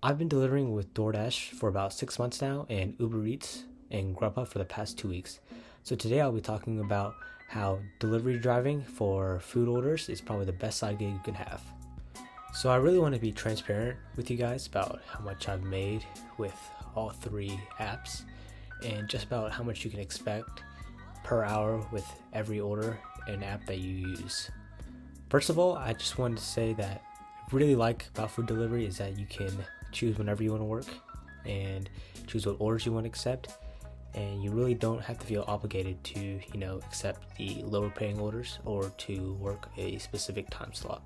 I've been delivering with DoorDash for about 6 months now and Uber Eats and Grubhub for the past 2 weeks. So today I'll be talking about how delivery driving for food orders is probably the best side gig you can have. So I really want to be transparent with you guys about how much I've made with all three apps and just about how much you can expect per hour with every order and app that you use. First of all, I just wanted to say that I really like about food delivery is that you can choose whenever you want to work and choose what orders you want to accept, and you really don't have to feel obligated to accept the lower paying orders or to work a specific time slot.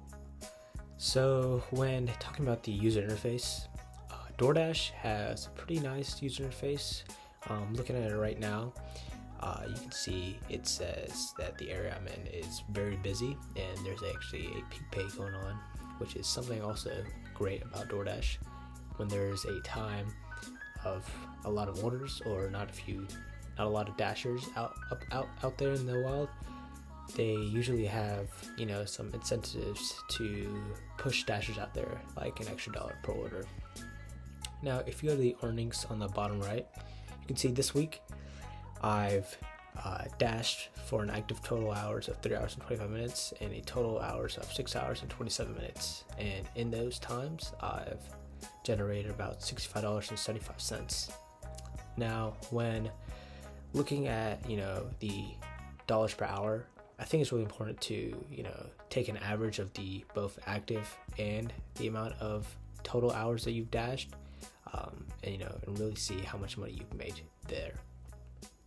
So when talking about the user interface, DoorDash has a pretty nice user interface. Looking at it right now, you can see it says that the area I'm in is very busy and there's actually a peak pay going on, which is something also great about DoorDash. When there's a time of a lot of orders or not a lot of dashers out there in the wild, they usually have some incentives to push dashers out there, like an extra $1 per order. Now if you go to the earnings on the bottom right, you can see this week I've dashed for an active total hours of 3 hours and 25 minutes and a total hours of 6 hours and 27 minutes, and in those times I've generated about $65.75. Now when looking at the dollars per hour, I think it's really important to take an average of the both active and the amount of total hours that you've dashed, and really see how much money you've made there.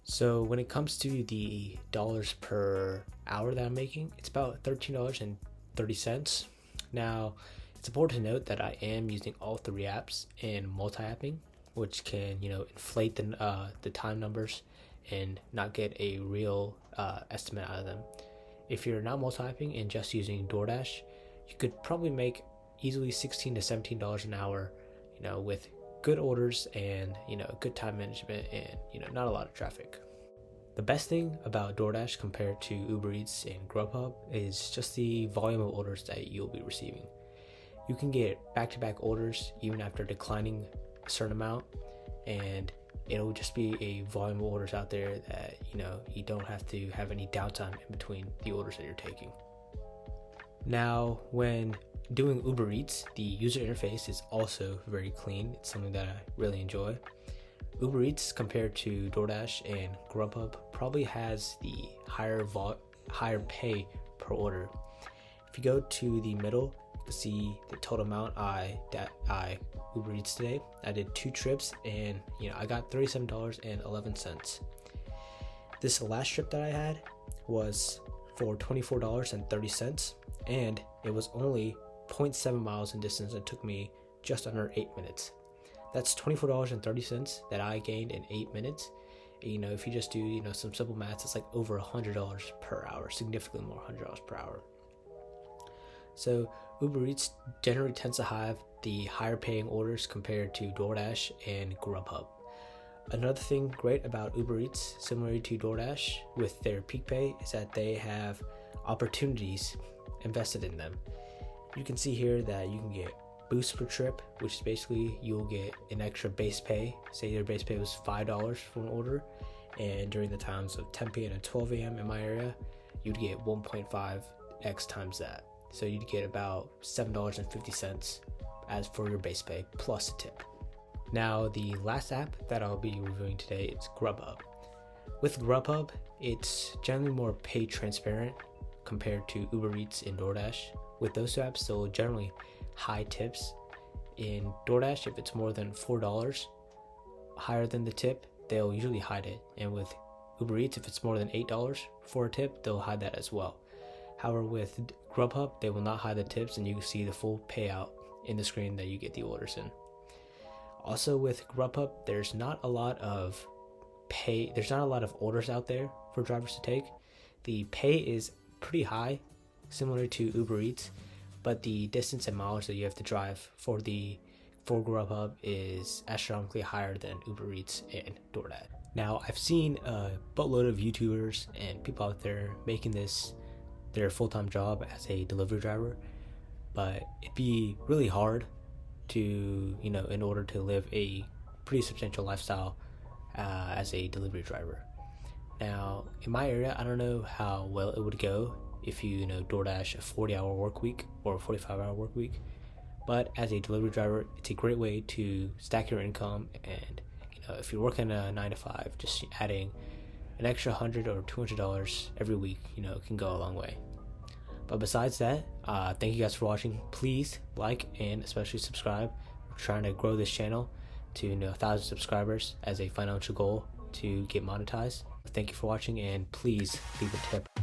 So when it comes to the dollars per hour that I'm making, it's about $13.30. Now it's important to note that I am using all three apps and multi-apping, which can inflate the time numbers and not get a real estimate out of them. If you're not multi-apping and just using DoorDash, you could probably make easily $16 to $17 an hour, with good orders and good time management and not a lot of traffic. The best thing about DoorDash compared to Uber Eats and Grubhub is just the volume of orders that you'll be receiving. You can get back-to-back orders even after declining a certain amount, and it'll just be a volume of orders out there that you don't have to have any downtime in between the orders that you're taking. Now when doing Uber Eats, the user interface is also very clean. It's something that I really enjoy. Uber Eats compared to DoorDash and Grubhub probably has the higher pay per order. If you go to the middle, you can see the total amount I Uber Eats today. I did 2 trips and I got $37.11. This last trip that I had was for $24.30, and it was only 0.7 miles in distance and took me just under 8 minutes. That's $24.30 that I gained in 8 minutes. If you just do some simple maths, it's like over $100 per hour, significantly more, $100 per hour. So Uber Eats generally tends to have the higher paying orders compared to DoorDash and Grubhub. Another thing great about Uber Eats, similar to DoorDash with their peak pay, is that they have opportunities invested in them. You can see here that you can get boost per trip, which is basically you'll get an extra base pay. Say your base pay was $5 for an order, and during the times of 10 p.m. and 12 a.m. in my area, you'd get 1.5x times that. So you'd get about $7.50 as for your base pay plus a tip. Now the last app that I'll be reviewing today is Grubhub. With Grubhub, it's generally more pay transparent compared to Uber Eats and DoorDash. With those two apps, they'll generally high tips. In DoorDash, if it's more than $4 higher than the tip, they'll usually hide it. And with Uber Eats, if it's more than $8 for a tip, they'll hide that as well. However, with Grubhub, they will not hide the tips, and you can see the full payout in the screen that you get the orders in. Also with Grubhub, there's not a lot of orders out there for drivers to take. The pay is pretty high, similar to Uber Eats, but the distance and miles that you have to drive for Grubhub is astronomically higher than Uber Eats and DoorDash. Now, I've seen a boatload of YouTubers and people out there making this their full-time job as a delivery driver, but it'd be really hard to, in order to live a pretty substantial lifestyle as a delivery driver. Now, in my area, I don't know how well it would go if you DoorDash a 40-hour work week or a 45-hour work week. But as a delivery driver, it's a great way to stack your income. And if you're working a 9 to 5, just adding an extra $100 or $200 every week, can go a long way. But besides that, thank you guys for watching. Please like and especially subscribe. We're trying to grow this channel to 1,000 subscribers as a financial goal to get monetized. Thank you for watching, and please leave a tip.